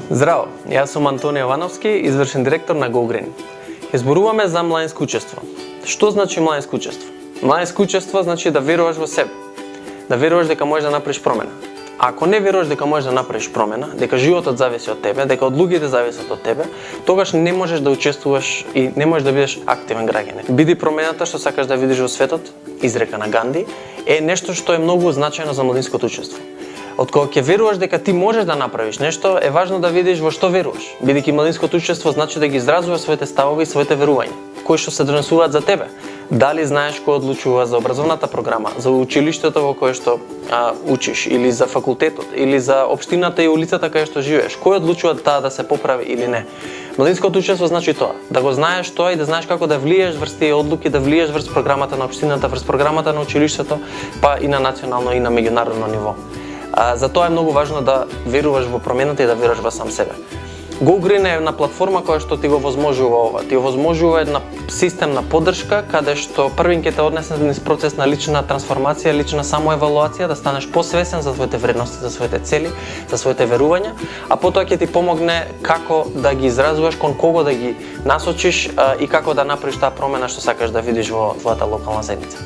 Здраво, јас сум Антони Јовановски, извршен директор на GoGreen. Ќе зборуваме за младинско учество. Што значи младинско учество? Младинско учество значи да веруваш во себе, да веруваш дека можеш да направиш промена. Ако не веруваш дека можеш да направиш промена, дека животот зависи од тебе, дека од луѓето зависат од тебе, тогаш не можеш да учествуваш и не можеш да бидеш активен граѓанин. Биди промената што сакаш да видиш во светот, изрека на Ганди, е нешто што е многу значајно за младинското учество. Откога ќе веруваш дека ти можеш да направиш нешто, е важно да видиш во што веруваш. Бидејќи младинското учество значи да ги изразуваш своите ставови и своите верувања, кои што се донесуваат за тебе. Дали знаеш кој одлучува за образовната програма, за училиштето во кое што учиш, или за факултетот, или за општината и улицата каде што живееш. Кој одлучува таа да се поправи или не? Младинското учество значи тоа, да го знаеш тоа и да знаеш како да влиеш врз тие одлуки, да влиеш врз програмата на општината, врз програмата на училиштето, па и на национално и на меѓународно ниво. Затоа е многу важно да веруваш во промената и да веруваш во сам себе. GoGreen е една платформа која што ти го возможува ова. Ти го возможува една системна поддршка каде што првин ќе те однесе низ процес на лична трансформација, лична самоевалуација, да станеш посвесен за твоите вредности, за своите цели, за своите верувања, а потоа ќе ти помогне како да ги изразуваш, кон кого да ги насочиш и како да направиш таа промена што сакаш да видиш во твојата локална заедница.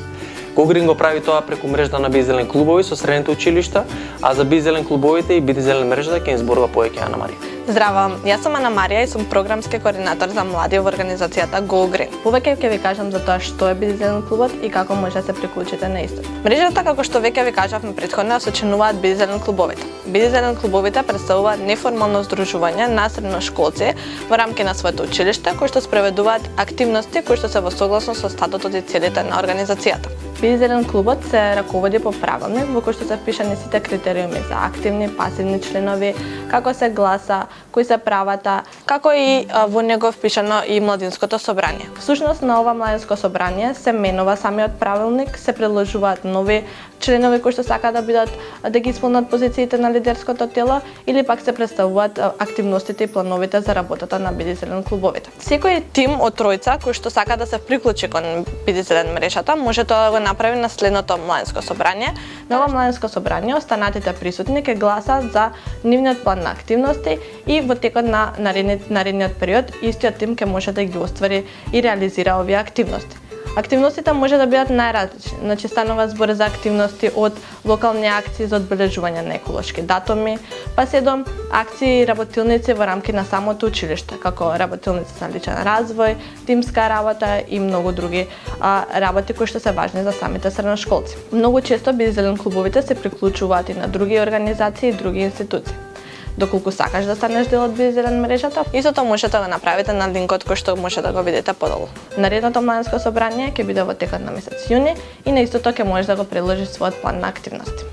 GoGreen го прави тоа преку мрежата на Би-зелен клубови со средните училишта, а за Би-зелен клубовите и Би-зелен мрежата ќе им зборува повеќе Ана Марија. Здраво, јас сум Ана Марија и сум програмски координатор за млади во организацијата GoGreen. Повеќе ќе ви кажам за тоа што е Би-зелен клубот и како може да се приклучите на истот. Мрежата, како што веќе ви кажавме претходно, сочинуваат Би-зелен клубовите. Би-зелен клубовите представуваат неформално здружување на средношколци во рамки на своето училиште кои што спроведуваат активности кои што се во согласно со статутот и целите на организацијата. Би-зелен клубот се раководи по правилник во кој што се впишани сите критериуми за активни, пасивни членови, како се гласа, кои се правата, како и во него впишано и младинското собрание. Всушност на ова младинско собрание се менува самиот правилник, се предложуваат нови членови кои што сакаат да ги исполнат позициите на лидерското тело или пак се представуваат активностите и плановите за работата на Би-зелен клубовите. Секој тим од тројца кој што сака да се приклучи кон Би-зелен мрежата може тоа да го направи на следното младинско собрание. На ова младинско собрание останатите присутни ќе гласаат за нивниот план на активности и во текот на наредниот период истиот тим ќе може да ги оствари и реализира овие активности. Активностите може да бидат најразлични, значи станува збор за активности од локални акции за одбележување на еколошки датуми, па се до акции и работилници во рамки на самото училиште, како работилници за личен развој, тимска работа и многу други работи кои што се важни за самите средношколци. Многу често Би-зелен клубовите се приклучуваат и на други организации и други институции. Доколку сакаш да станеш дел од Би-зелен мрежата, истото можете да го направите на линкот кој што може да го видите подолу. Наредното младинско собрание ќе биде во текот на месец јуни и на истото ќе можеш да го предложиш својот план на активности.